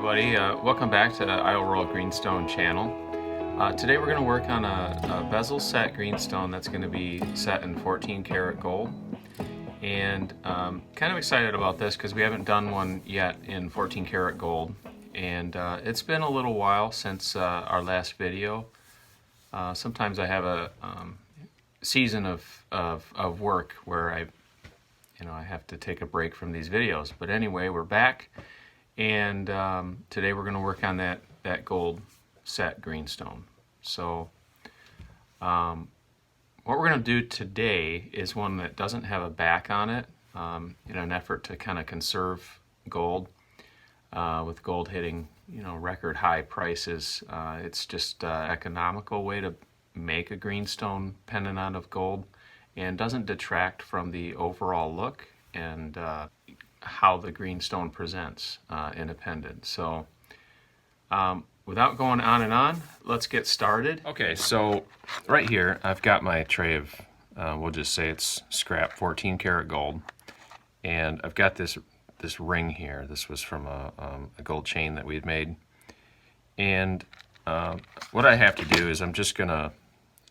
everybody, welcome back to the Royale Greenstone channel. Today we're going to work on a bezel set greenstone that's going to be set in 14 karat gold. And kind of excited about this because we haven't done one yet in 14 karat gold. And it's been a little while since our last video. Sometimes I have a season of work where I have to take a break from these videos. But anyway, we're back. And today we're going to work on that gold set greenstone. So what we're going to do today is one that doesn't have a back on it, in an effort to kind of conserve gold. With gold hitting record high prices, it's just an economical way to make a greenstone pendant out of gold, and doesn't detract from the overall look and how the greenstone presents in a pendant. So without going on and on, let's get started. Okay, so right here I've got my tray of, we'll just say it's scrap 14 karat gold, and I've got this ring here. This was from a gold chain that we had made. And what I have to do is I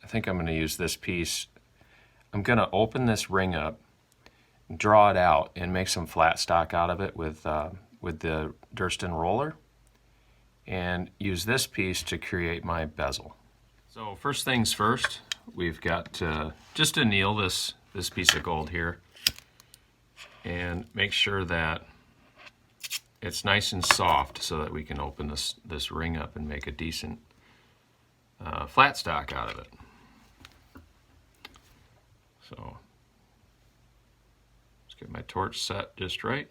think I'm gonna use this piece. I'm gonna open this ring up, draw it out, and make some flat stock out of it with the Greenstone roller, and use this piece to create my bezel. So first things first, we've got to just anneal this piece of gold here and make sure that it's nice and soft so that we can open this ring up and make a decent flat stock out of it. So get my torch set just right,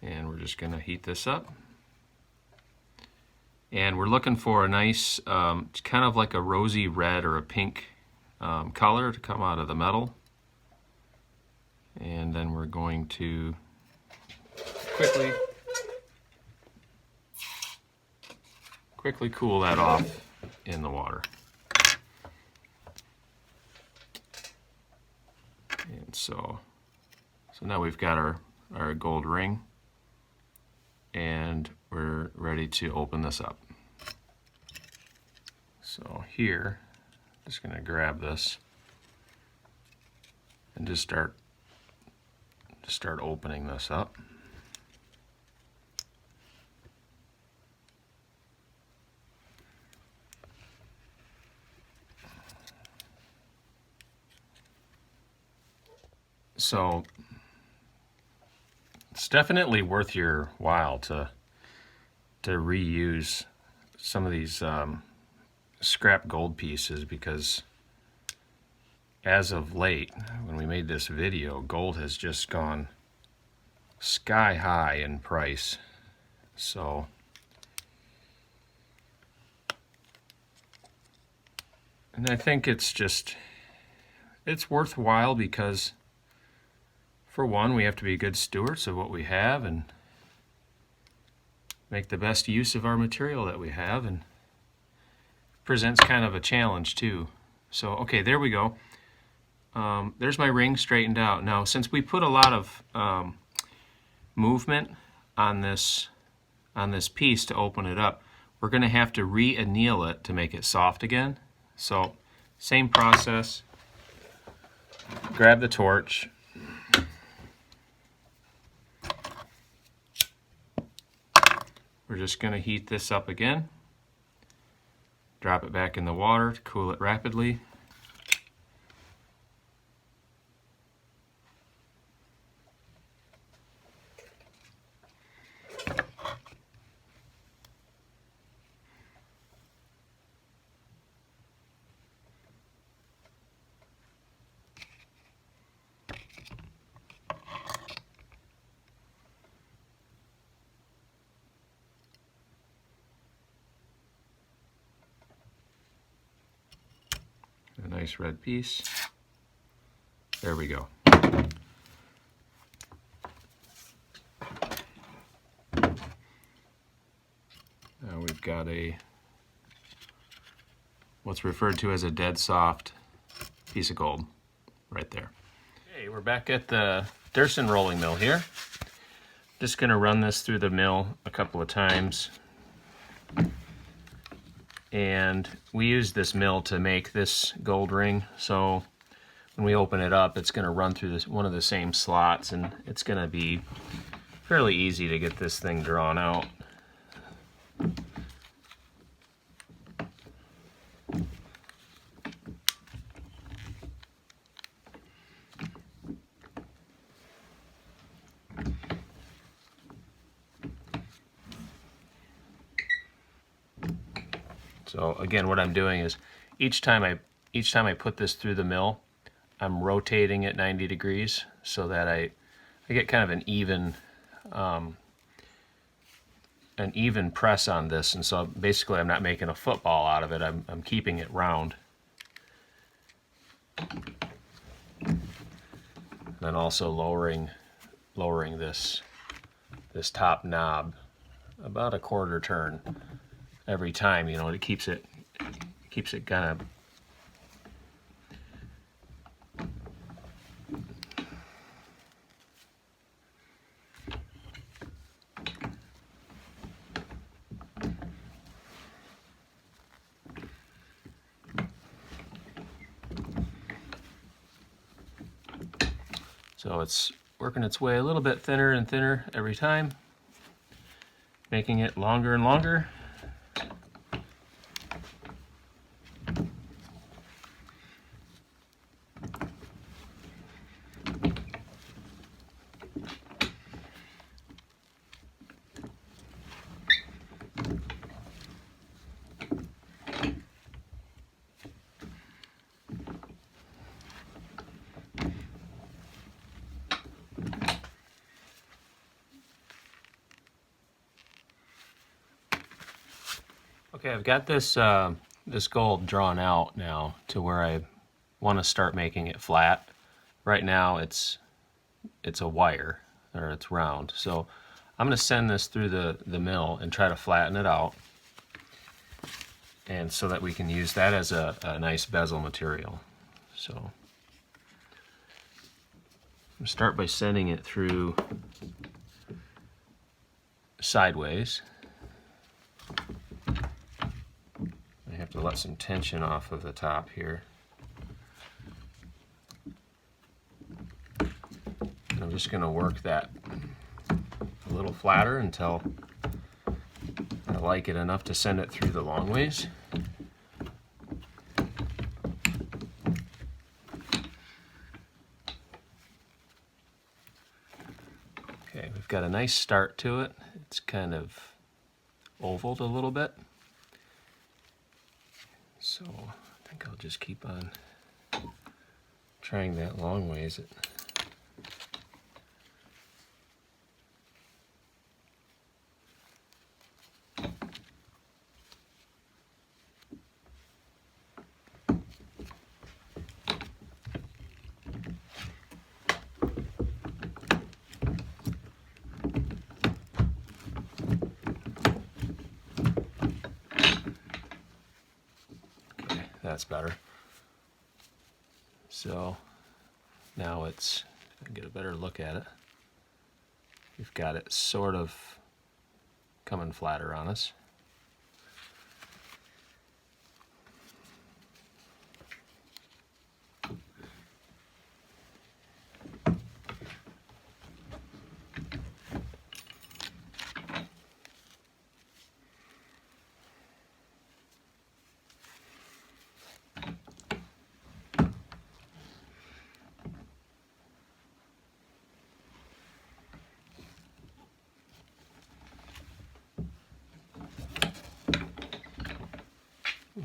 and we're just going to heat this up, and we're looking for a nice kind of like a rosy red or a pink color to come out of the metal. And then we're going to quickly cool that off in the water. And so now we've got our gold ring, and we're ready to open this up. So here, just going to grab this and just start opening this up. So it's definitely worth your while to reuse some of these scrap gold pieces, because as of late, when we made this video, gold has just gone sky high in price. So and I think it's worthwhile because, for one, we have to be good stewards of what we have and make the best use of our material that we have, and presents kind of a challenge too. So okay, there we go. There's my ring straightened out. Now, since we put a lot of movement on this piece to open it up, we're going to have to re-anneal it to make it soft again. So same process. Grab the torch. We're just going to heat this up again. Drop it back in the water to cool it rapidly. A nice red piece. There we go. Now we've got what's referred to as a dead soft piece of gold right there. Okay, we're back at the Greenstone rolling mill here. Just going to run this through the mill a couple of times. And we use this mill to make this gold ring, so when we open it up, it's going to run through one of the same slots, and it's going to be fairly easy to get this thing drawn out. So again, what I'm doing is each time I put this through the mill, I'm rotating it 90 degrees so that I get kind of an even press on this, and so basically I'm not making a football out of it. I'm keeping it round. And then also lowering this top knob about a quarter turn every time. You know, it keeps it kind of so it's working its way a little bit thinner and thinner every time, making it longer and longer. Okay, I've got this this gold drawn out now to where I want to start making it flat. Right now it's a wire, or it's round. So I'm going to send this through the mill and try to flatten it out, and so that we can use that as a nice bezel material. So I'm going to start by sending it through sideways. I have to let some tension off of the top here. And I'm just going to work that a little flatter until I like it enough to send it through the long ways. Okay, we've got a nice start to it. It's kind of ovaled a little bit. So I think I'll just keep on trying that long ways. That's better. So now it's, I can get a better look at it. We've got it sort of coming flatter on us.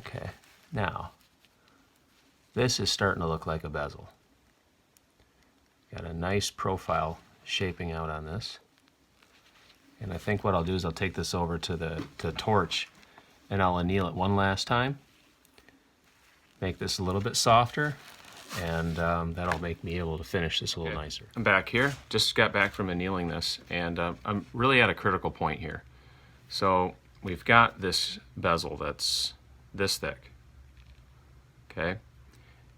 Okay, now this is starting to look like a bezel. Got a nice profile shaping out on this. And I think what I'll do is I'll take this over to the torch and I'll anneal it one last time. Make this a little bit softer, and that'll make me able to finish this a little nicer. I'm back here, just got back from annealing this, and I'm really at a critical point here. So we've got this bezel that's this thick, okay?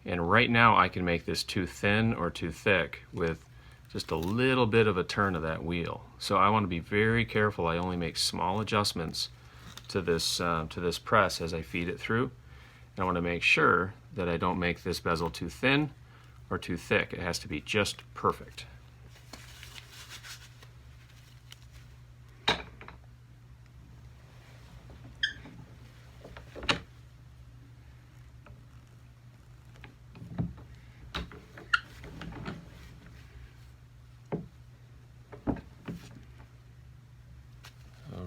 And right now I can make this too thin or too thick with just a little bit of a turn of that wheel. So I want to be very careful. I only make small adjustments to this press as I feed it through. And I want to make sure that I don't make this bezel too thin or too thick. It has to be just perfect.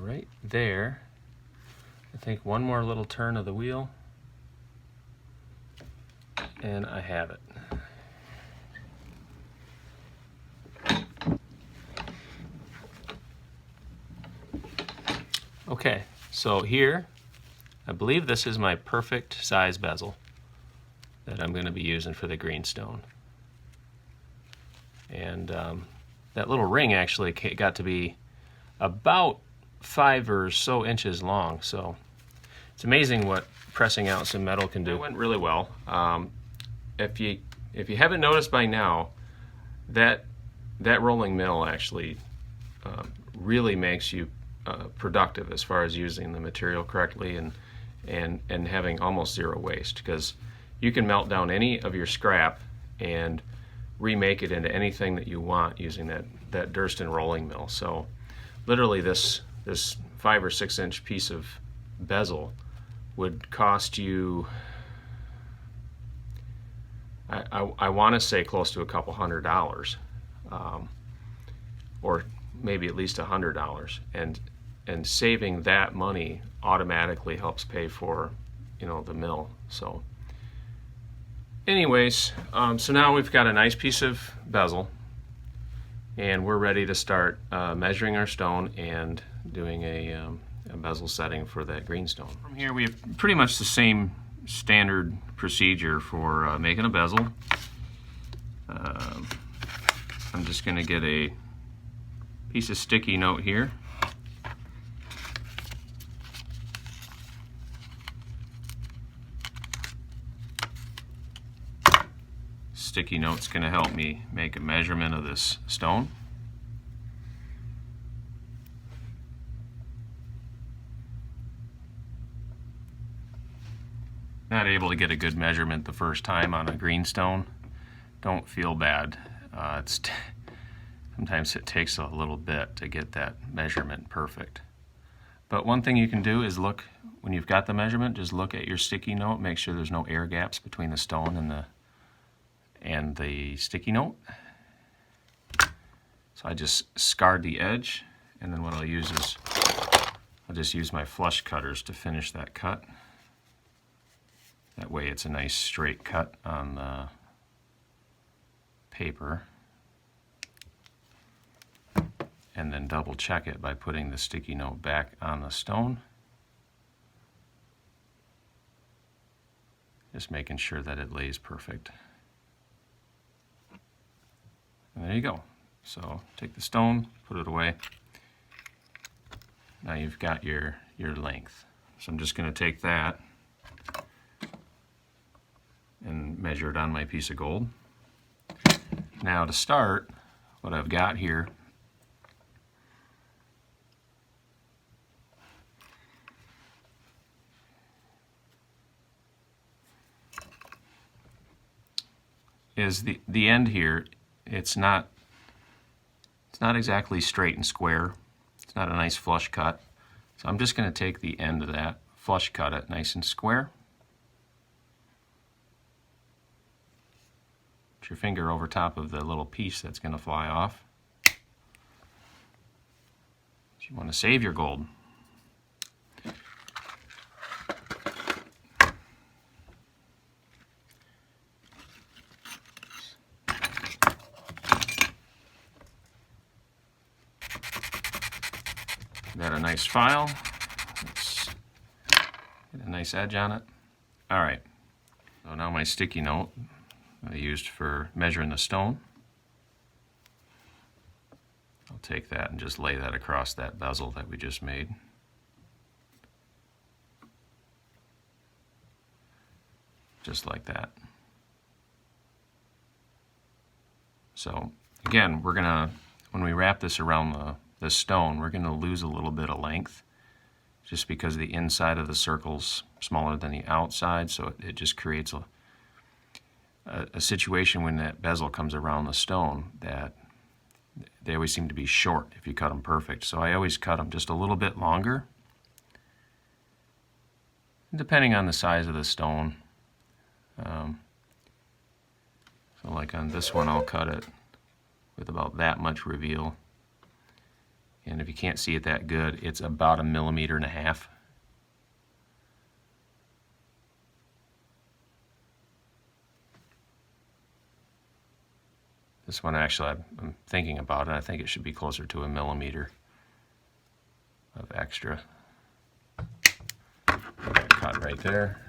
Right there, I think one more little turn of the wheel and I have it. Okay, so here, I believe this is my perfect size bezel that I'm going to be using for the Greenstone. And that little ring actually got to be about 5 or so inches long, so it's amazing what pressing out some metal can do. It went really well. If you haven't noticed by now, that rolling mill actually really makes you productive as far as using the material correctly and having almost zero waste, because you can melt down any of your scrap and remake it into anything that you want using that Durston rolling mill. So literally this 5 or 6 inch piece of bezel would cost you, I want to say close to a couple $100, or maybe at least $100, and saving that money automatically helps pay for, you know, the mill. So anyways, so now we've got a nice piece of bezel and we're ready to start measuring our stone and doing a bezel setting for that greenstone. From here we have pretty much the same standard procedure for making a bezel. I'm just going to get a piece of sticky note here. Sticky note's going to help me make a measurement of this stone. Not able to get a good measurement the first time on a greenstone, don't feel bad. Sometimes it takes a little bit to get that measurement perfect. But one thing you can do is look, when you've got the measurement, just look at your sticky note, make sure there's no air gaps between the stone and the sticky note. So I just scarred the edge, and then what I'll use is I'll just use my flush cutters to finish that cut. That way it's a nice straight cut on the paper. And then double check it by putting the sticky note back on the stone. Just making sure that it lays perfect. And there you go. So take the stone, put it away. Now you've got your length. So I'm just going to take that and measure it on my piece of gold. Now to start, what I've got here is the end here. It's not exactly straight and square. It's not a nice flush cut. So I'm just going to take the end of that, flush cut it nice and square. Put your finger over top of the little piece that's going to fly off. You want to save your gold. Got a nice file. Let's get a nice edge on it. All right. So now my sticky note I used for measuring the stone. I'll take that and just lay that across that bezel that we just made. Just like that. So again, we're gonna, when we wrap this around the stone, we're gonna lose a little bit of length just because the inside of the circle's smaller than the outside, so it just creates a situation when that bezel comes around the stone that they always seem to be short if you cut them perfect. So I always cut them just a little bit longer, depending on the size of the stone. So like on this one, I'll cut it with about that much reveal. And if you can't see it that good, it's about 1.5 millimeters. This one actually, I'm thinking about it, I think it should be closer to 1 millimeter of extra. Cut right there.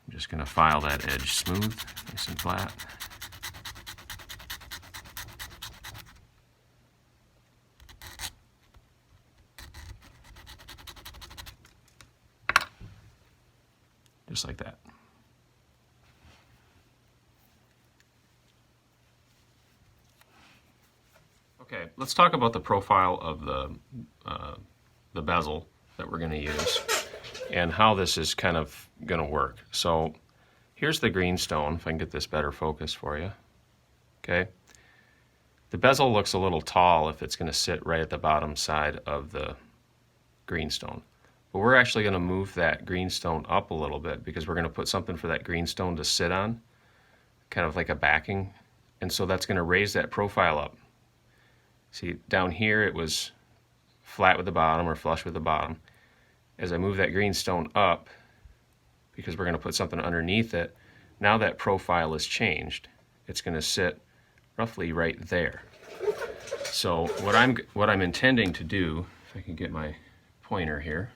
I'm just going to file that edge smooth, nice and flat. Just like that. Okay, let's talk about the profile of the bezel that we're going to use and how this is kind of going to work. So here's the greenstone, if I can get this better focused for you. Okay, the bezel looks a little tall if it's going to sit right at the bottom side of the greenstone. But we're actually going to move that greenstone up a little bit because we're going to put something for that greenstone to sit on, kind of like a backing. And so that's going to raise that profile up. See, down here it was flat with the bottom or flush with the bottom. As I move that greenstone up, because we're going to put something underneath it, now that profile is changed. It's going to sit roughly right there. So what I'm intending to do, if I can get my pointer here,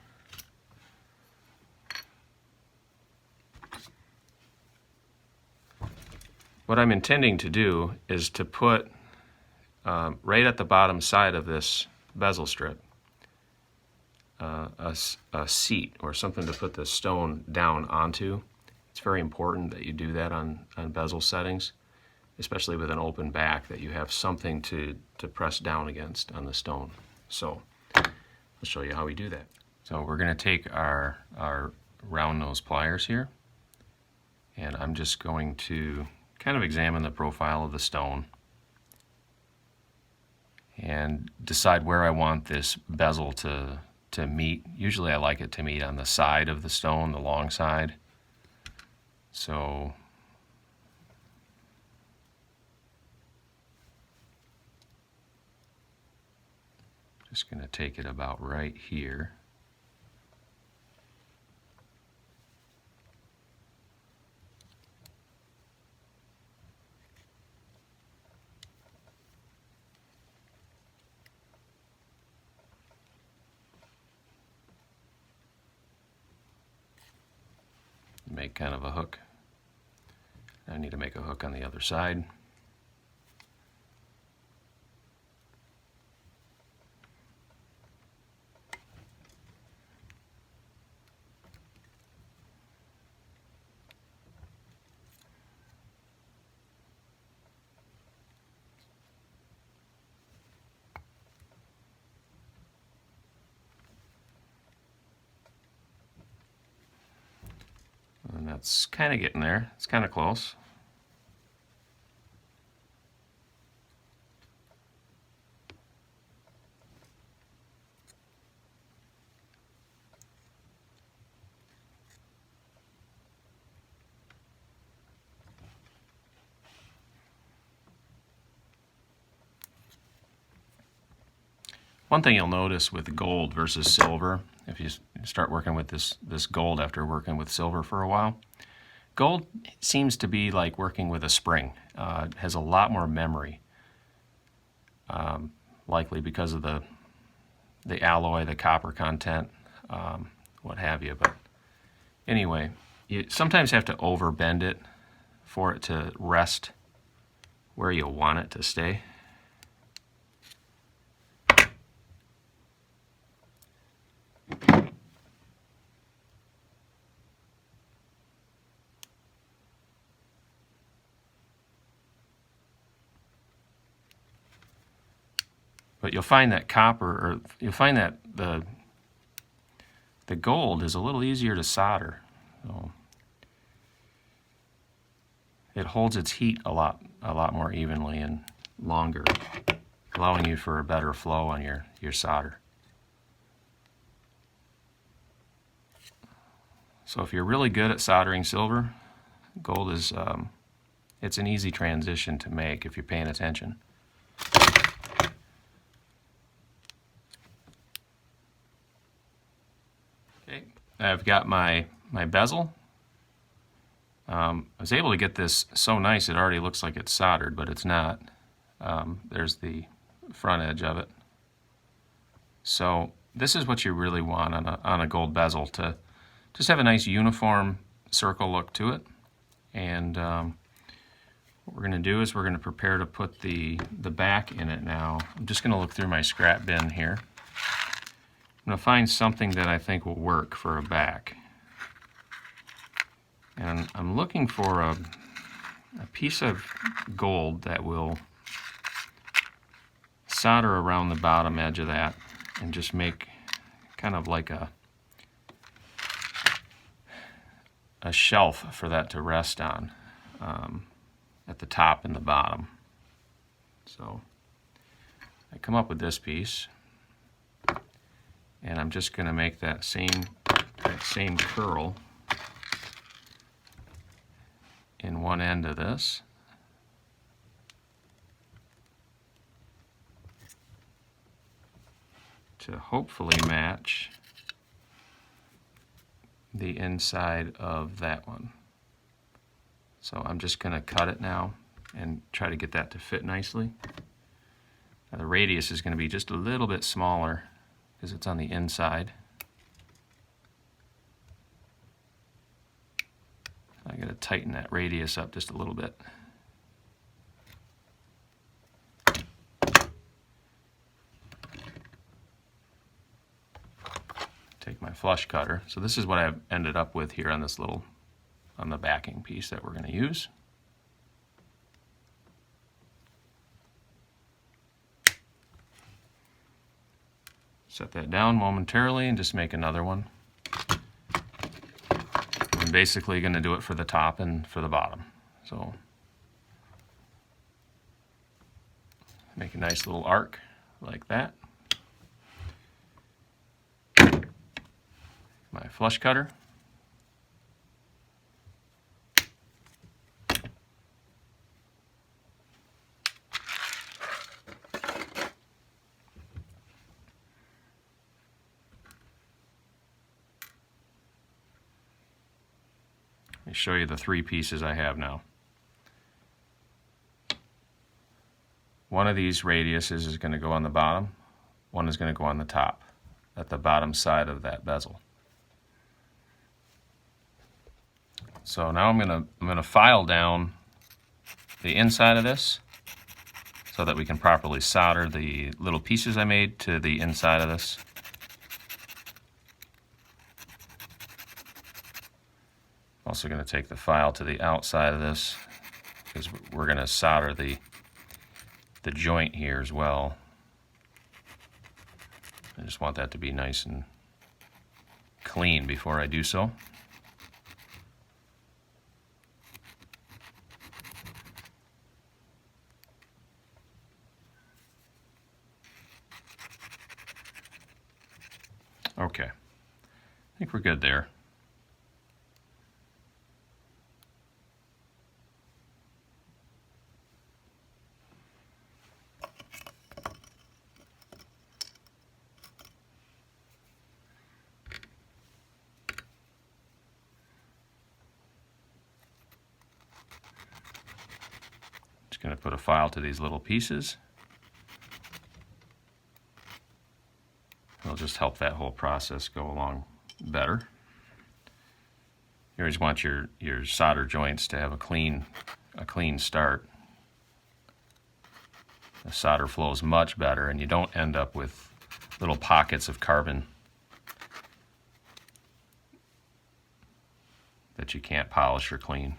what I'm intending to do is to put right at the bottom side of this bezel strip a seat or something to put the stone down onto. It's very important that you do that on bezel settings, especially with an open back, that you have something to press down against on the stone. So I'll show you how we do that. So we're going to take our round nose pliers here, and I'm just going to kind of examine the profile of the stone and decide where I want this bezel to meet. Usually I like it to meet on the side of the stone, the long side. So just going to take it about right here. Make kind of a hook. I need to make a hook on the other side. And that's kind of getting there. It's kind of close. One thing you'll notice with gold versus silver, if you start working with this gold after working with silver for a while, gold seems to be like working with a spring. It has a lot more memory, likely because of the alloy, the copper content, what have you. But anyway, you sometimes have to over bend it for it to rest where you want it to stay. But you'll find that copper, or you'll find that the gold is a little easier to solder. So it holds its heat a lot more evenly and longer, allowing you for a better flow on your solder. So if you're really good at soldering silver, gold is it's an easy transition to make if you're paying attention. Okay, I've got my bezel. I was able to get this so nice it already looks like it's soldered, but it's not. There's the front edge of it. So this is what you really want on a gold bezel, to just have a nice uniform circle look to it. And what we're going to do is we're going to prepare to put the back in it now. I'm just going to look through my scrap bin here. I'm going to find something that I think will work for a back. And I'm looking for a piece of gold that will solder around the bottom edge of that and just make kind of like a shelf for that to rest on at the top and the bottom. So I come up with this piece, and I'm just going to make that same curl in one end of this. To hopefully match the inside of that one. So I'm just going to cut it now and try to get that to fit nicely. Now the radius is going to be just a little bit smaller because it's on the inside. I got to tighten that radius up just a little bit. Take my flush cutter. So this is what I've ended up with here on the backing piece that we're going to use. Set that down momentarily and just make another one. I'm basically going to do it for the top and for the bottom. So make a nice little arc like that. My flush cutter. Let me show you the three pieces I have now. One of these radiuses is going to go on the bottom, one is going to go on the top, at the bottom side of that bezel. So now I'm gonna file down the inside of this so that we can properly solder the little pieces I made to the inside of this. Also going to take the file to the outside of this because we're going to solder the joint here as well. I just want that to be nice and clean before I do so. Okay, I think we're good there. Just going to put a file to these little pieces. It'll just help that whole process go along better. You always want your solder joints to have a clean start. The solder flows much better and you don't end up with little pockets of carbon that you can't polish or clean.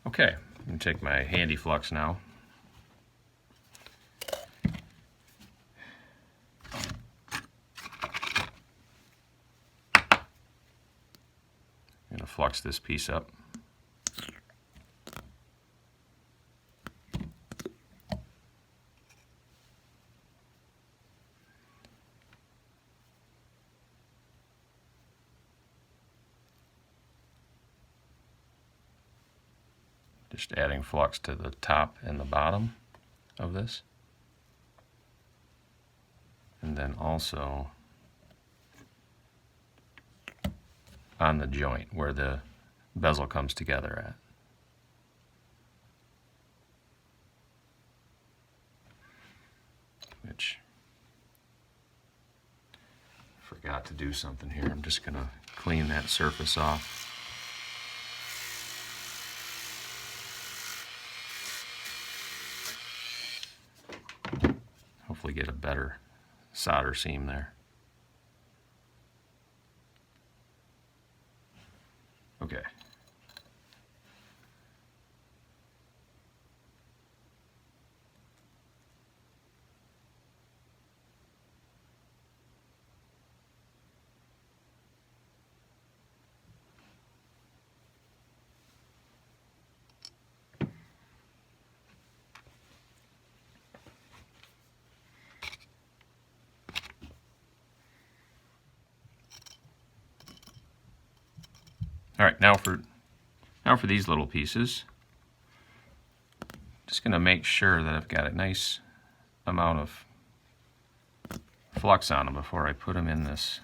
Okay, I'm going to take my handy flux now. flux this piece up. Just adding flux to the top and the bottom of this. And then also on the joint where the bezel comes together at. Which, forgot to do something here. I'm just going to clean that surface off. Hopefully get a better solder seam there. Okay. All right, now for these little pieces, just going to make sure that I've got a nice amount of flux on them before I put them in this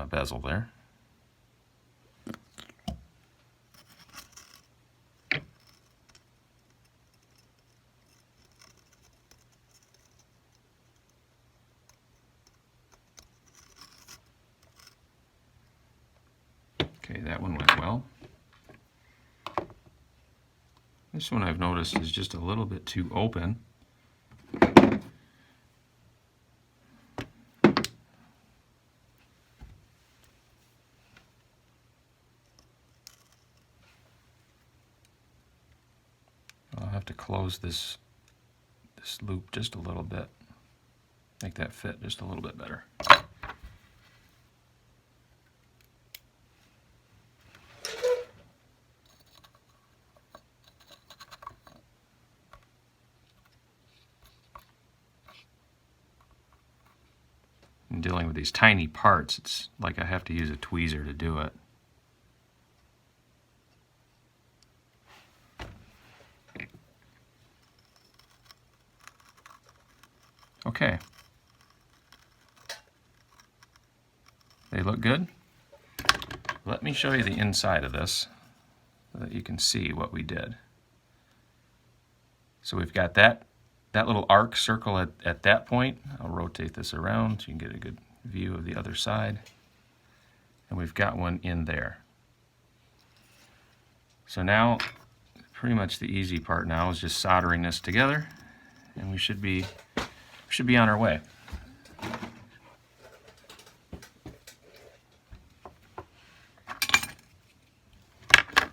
bezel there. Okay, that one went well. This one I've noticed is just a little bit too open. I'll have to close this loop just a little bit, make that fit just a little bit better. In dealing with these tiny parts, it's like I have to use a tweezer to do it. Okay. They look good. Let me show you the inside of this so that you can see what we did. So we've got that little arc circle at that point. I'll rotate this around so you can get a good view of the other side. And we've got one in there. So now, pretty much the easy part now is just soldering this together, and we should be on our way.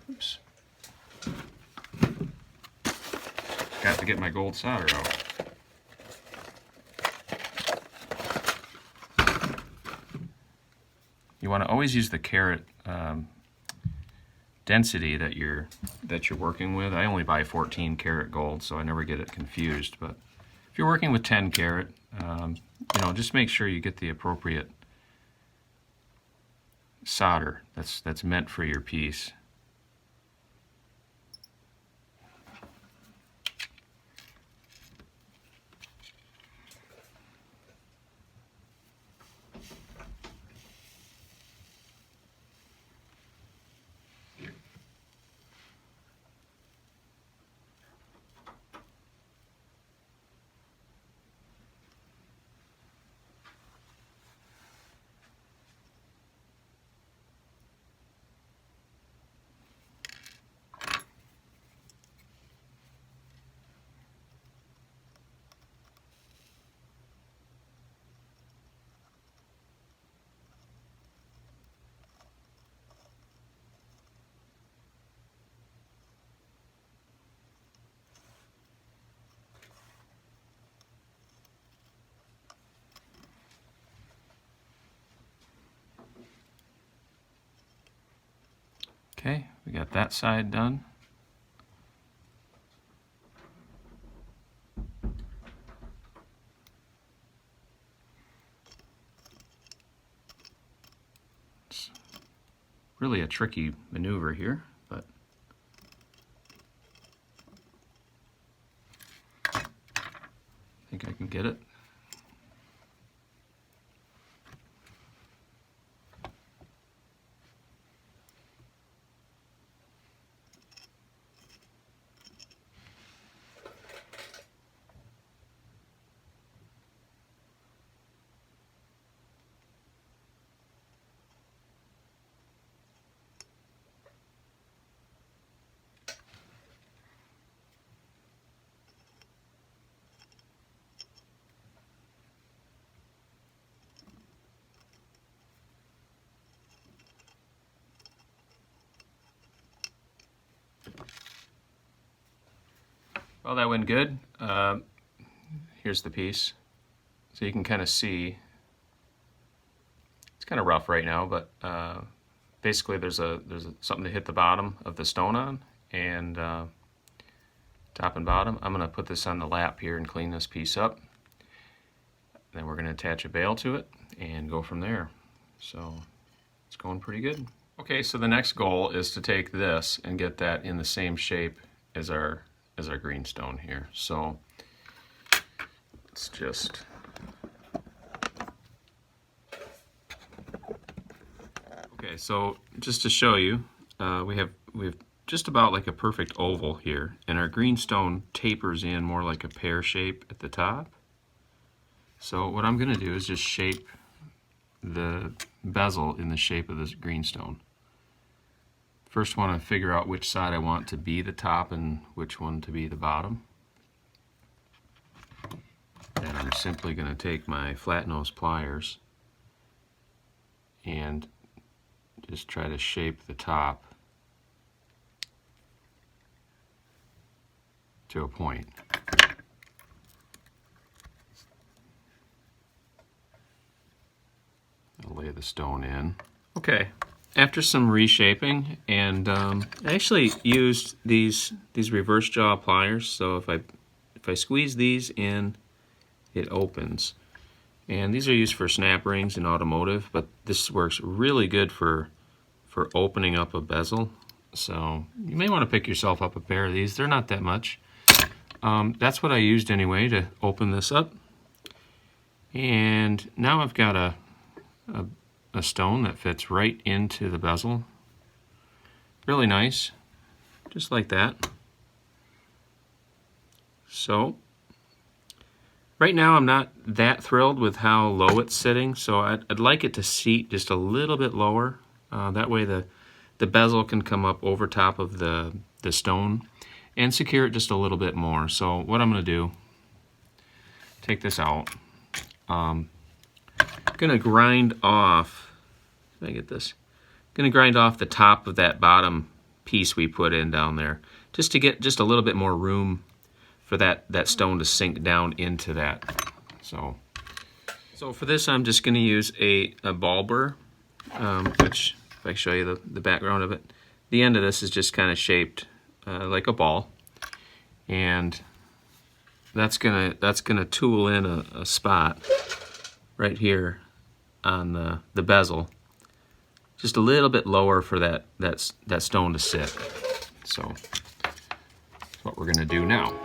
Oops. Got to get my gold solder out. You want to always use the carat density that you're working with. I only buy 14 karat gold, so I never get it confused. But if you're working with 10 karat, just make sure you get the appropriate solder that's meant for your piece. Okay, we got that side done. It's really a tricky maneuver here, but I think I can get it. Well, that went good. Here's the piece. So you can kind of see, it's kind of rough right now, but basically there's something to hit the bottom of the stone on, and top and bottom. I'm going to put this on the lap here and clean this piece up. Then we're going to attach a bail to it and go from there. So it's going pretty good. Okay, so the next goal is to take this and get that in the same shape as our greenstone here. So let's just okay. So just to show you, we have just about like a perfect oval here, and our greenstone tapers in more like a pear shape at the top. So what I'm going to do is just shape the bezel in the shape of this greenstone. First, want to figure out which side I want to be the top and which one to be the bottom. And I'm simply going to take my flat nose pliers and just try to shape the top to a point. I'll lay the stone in. Okay. After some reshaping, and I actually used these reverse jaw pliers. So if I squeeze these in, it opens. And these are used for snap rings in automotive, but this works really good for opening up a bezel. So you may want to pick yourself up a pair of these. They're not that much. That's what I used anyway to open this up. And now I've got a stone that fits right into the bezel. Really nice, just like that. So right now I'm not that thrilled with how low it's sitting, so I'd like it to seat just a little bit lower. That way the bezel can come up over top of the stone and secure it just a little bit more. So what I'm going to do, take this out. I'm going to grind off, if I get this, going to grind off the top of that bottom piece we put in down there, just to get just a little bit more room for that stone to sink down into that. So for this I'm just going to use a ball burr, which if I show you the background of it, the end of this is just kind of shaped like a ball, and that's gonna tool in a spot right here on the bezel, just a little bit lower for that stone to sit. So that's what we're gonna do now.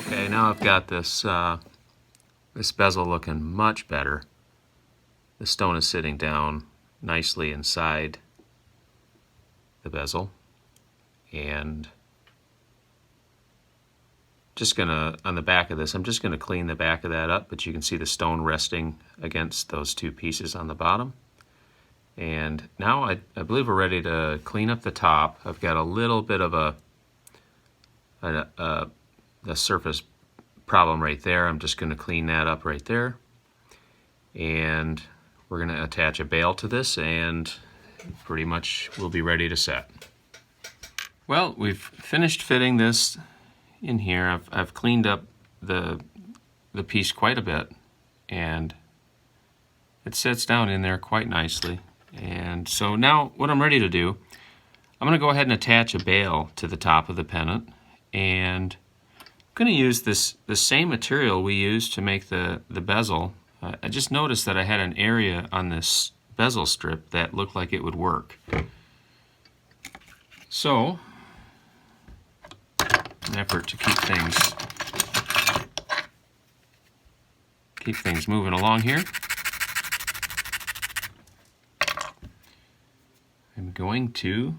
Okay, now I've got this this bezel looking much better. The stone is sitting down nicely inside the bezel, And just gonna, on the back of this, I'm just gonna clean the back of that up, but you can see the stone resting against those two pieces on the bottom. And now I believe we're ready to clean up the top. I've got a little bit of a surface problem right there. I'm just gonna clean that up right there. And we're gonna attach a bail to this, and pretty much we'll be ready to set. Well, we've finished fitting this in here. I've cleaned up the piece quite a bit, and it sits down in there quite nicely. And so now what I'm ready to do, I'm going to go ahead and attach a bail to the top of the pendant, and I'm going to use the same material we used to make the bezel. I just noticed that I had an area on this bezel strip that looked like it would work. So, in an effort to keep things moving along here, I'm going to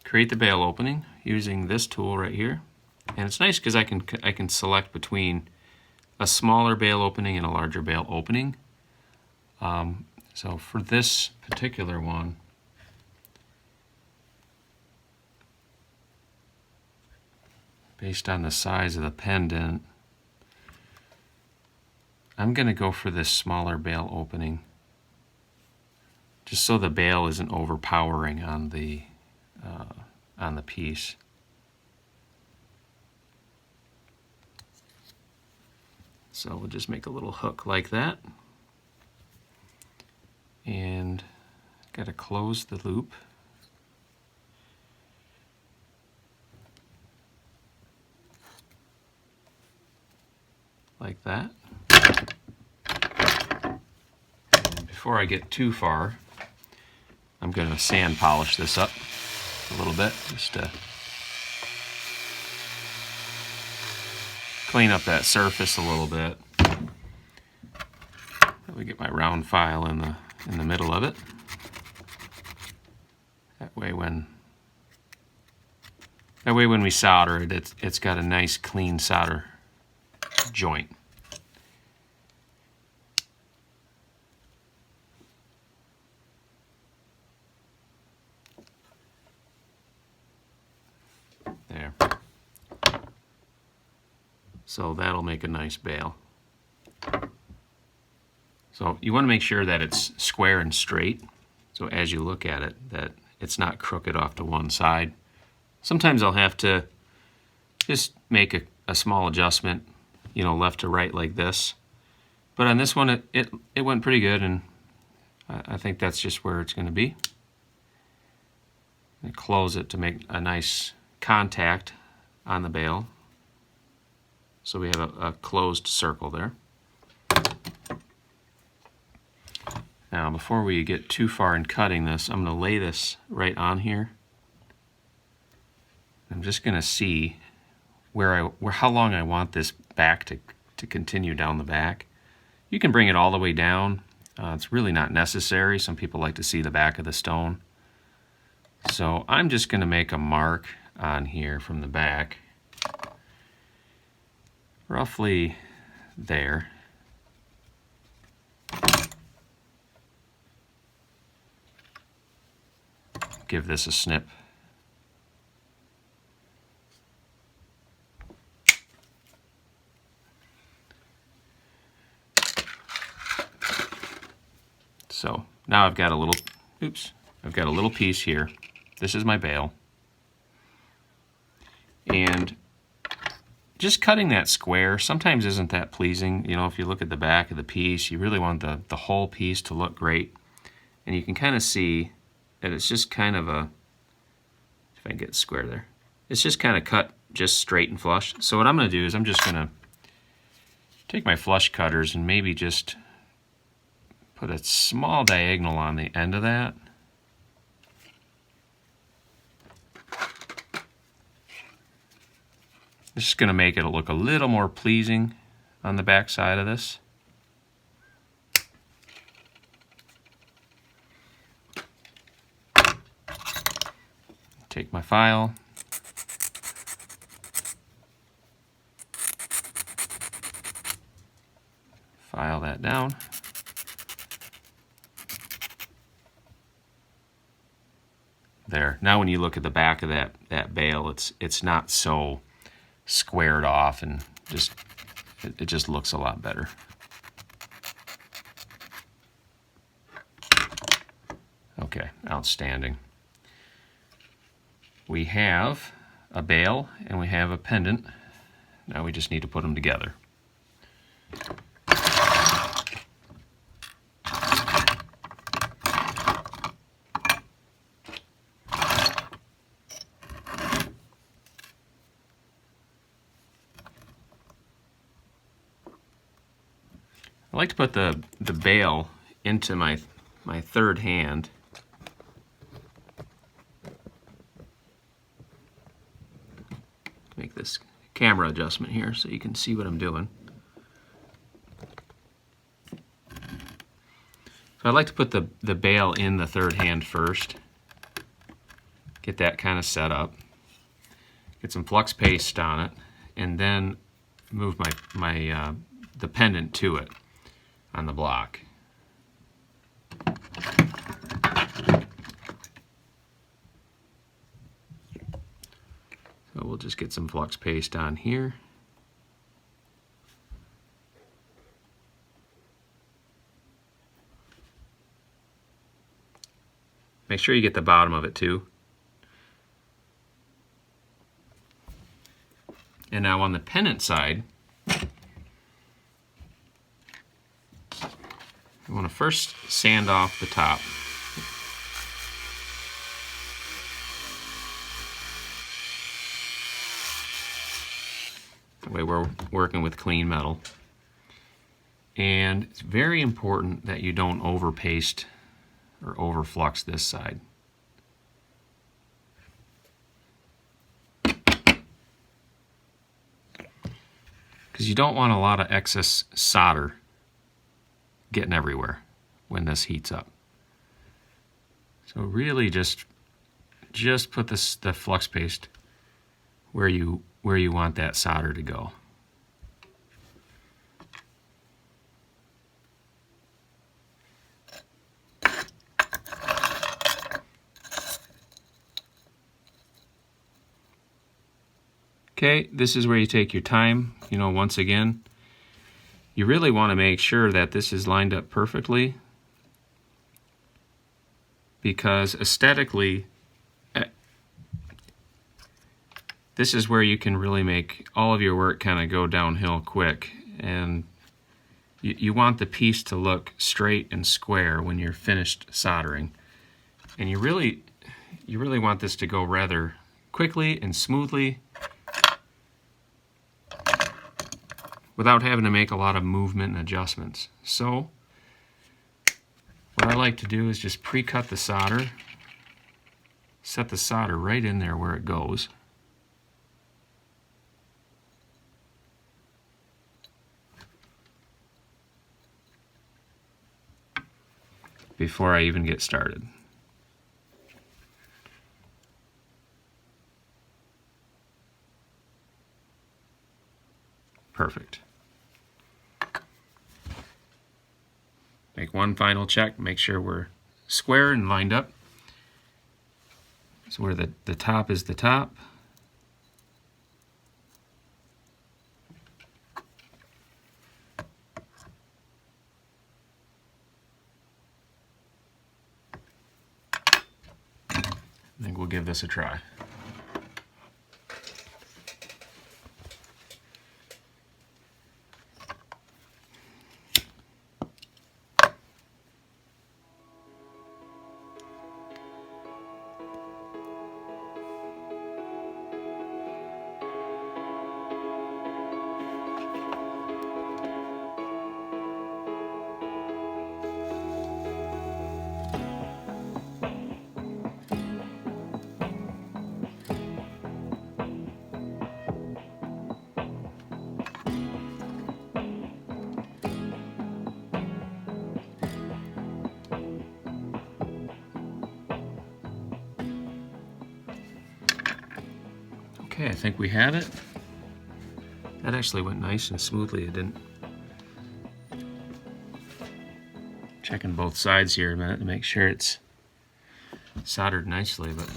create the bail opening using this tool right here. And it's nice because I can select between a smaller bail opening and a larger bail opening. So for this particular one, based on the size of the pendant, I'm going to go for this smaller bail opening, just so the bail isn't overpowering on the piece. So we'll just make a little hook like that, and got to close the loop. Like that. And before I get too far, I'm going to sand polish this up a little bit, just to clean up that surface a little bit. Let me get my round file in the middle of it. That way when we solder it, it's got a nice clean solder joint. There. So that'll make a nice bail. So you want to make sure that it's square and straight, so as you look at it, that it's not crooked off to one side. Sometimes I'll have to just make a small adjustment, you know, left to right like this. But on this one, it went pretty good, and I think that's just where it's going to be. And close it to make a nice contact on the bail, so we have a closed circle there. Now, before we get too far in cutting this, I'm going to lay this right on here. I'm just going to see how long I want this back to continue down the back. You can bring it all the way down. It's really not necessary. Some people like to see the back of the stone. So I'm just going to make a mark on here from the back, roughly there. Give this a snip. So now I've got a little piece here. This is my bail. And just cutting that square sometimes isn't that pleasing. You know, if you look at the back of the piece, you really want the whole piece to look great. And you can kind of see that it's just kind of if I can get square there, it's just kind of cut just straight and flush. So what I'm going to do is I'm just going to take my flush cutters and maybe just put a small diagonal on the end of that. This is going to make it look a little more pleasing on the back side of this. file. File that down. There. Now when you look at the back of that bale, it's not so squared off, and it just looks a lot better. Okay, outstanding. We have a bale and we have a pendant. Now we just need to put them together. I like to put the bale into my third hand. Make this camera adjustment here so you can see what I'm doing. So I like to put the bale in the third hand first. Get that kind of set up. Get some flux paste on it, and then move the pendant to it on the block. So we'll just get some flux paste on here. Make sure you get the bottom of it too. And now on the pendant side, I want to first sand off the top. That way we're working with clean metal. And it's very important that you don't over paste or over flux this side. Because you don't want a lot of excess solder getting everywhere when this heats up. So really just put the flux paste where you want that solder to go. Okay, this is where you take your time. You know, once again, you really want to make sure that this is lined up perfectly, because aesthetically, this is where you can really make all of your work kind of go downhill quick, and you want the piece to look straight and square when you're finished soldering. And you really want this to go rather quickly and smoothly, without having to make a lot of movement and adjustments. So what I like to do is just pre-cut the solder, set the solder right in there where it goes. Before I even get started. Perfect. Make one final check, make sure we're square and lined up. So where the top is the top. I think we'll give this a try. Okay, I think we have it. That actually went nice and smoothly. It didn't. Checking both sides here a minute to make sure it's soldered nicely, but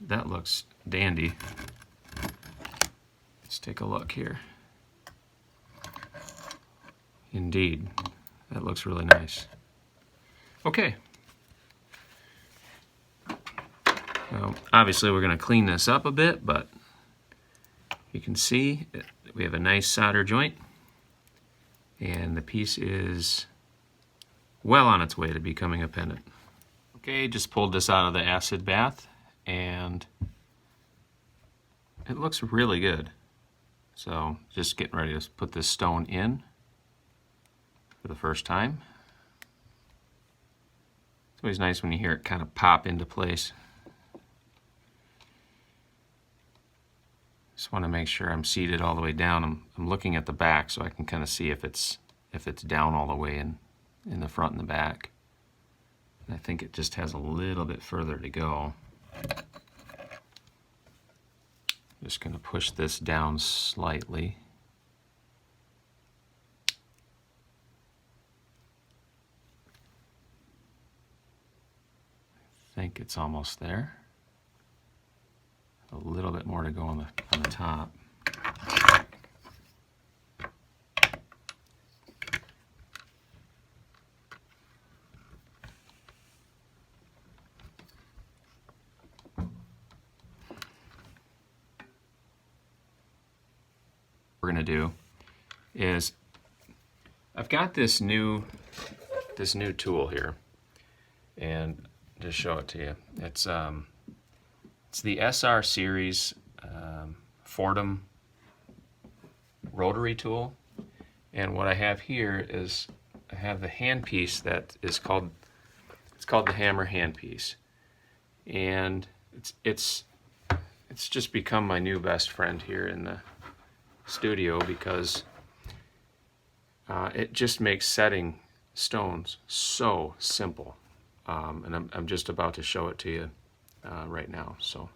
that looks dandy. Let's take a look here. Indeed, that looks really nice. Okay. Well, obviously we're going to clean this up a bit, but you can see we have a nice solder joint, and the piece is well on its way to becoming a pendant. Okay, just pulled this out of the acid bath, and it looks really good. So just getting ready to put this stone in for the first time. It's always nice when you hear it kind of pop into place. Just want to make sure I'm seated all the way down. I'm looking at the back so I can kind of see if it's down all the way in the front and the back. And I think it just has a little bit further to go. Just going to push this down slightly. I think it's almost there. A little bit more to go on the top. What we're going to do is I've got this new tool here, and just show it to you. It's the SR series Fordham rotary tool, and what I have here is I have the handpiece that is called the hammer handpiece, and it's just become my new best friend here in the studio because it just makes setting stones so simple, and I'm just about to show it to you right now. So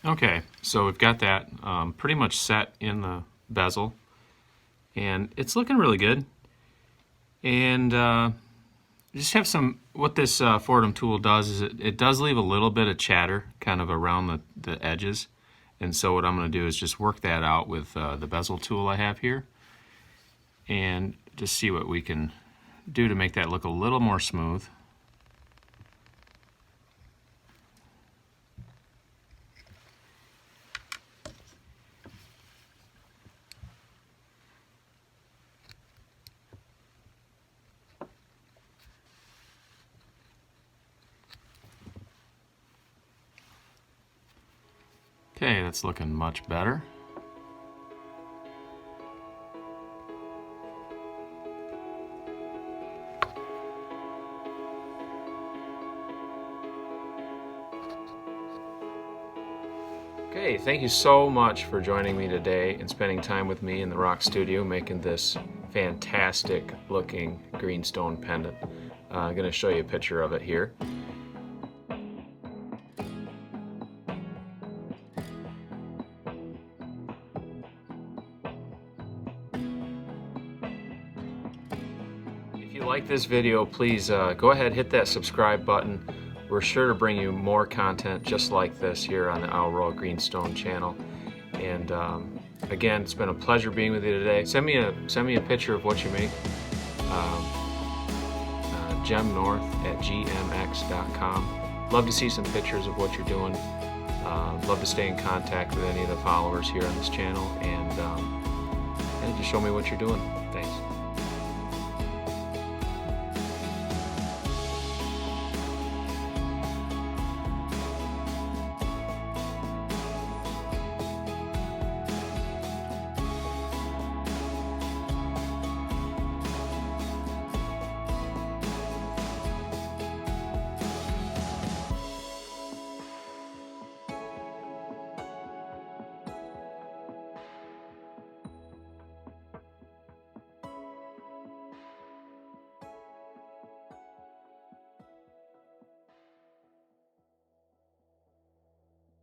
okay, so we've got that pretty much set in the bezel, and it's looking really good. And just have some, what this Fordham tool does is it does leave a little bit of chatter kind of around the edges, And so what I'm going to do is just work that out with the bezel tool I have here, and just see what we can do to make that look a little more smooth. Okay, that's looking much better. Okay, thank you so much for joining me today and spending time with me in the rock studio making this fantastic looking greenstone pendant. I'm going to show you a picture of it here. If you like this video, please go ahead, hit that subscribe button. We're sure to bring you more content just like this here on the Royale Greenstone channel. And again, it's been a pleasure being with you today. Send me a picture of what you make. gemnorth@gmx.com. Love to see some pictures of what you're doing. Love to stay in contact with any of the followers here on this channel, and just show me what you're doing.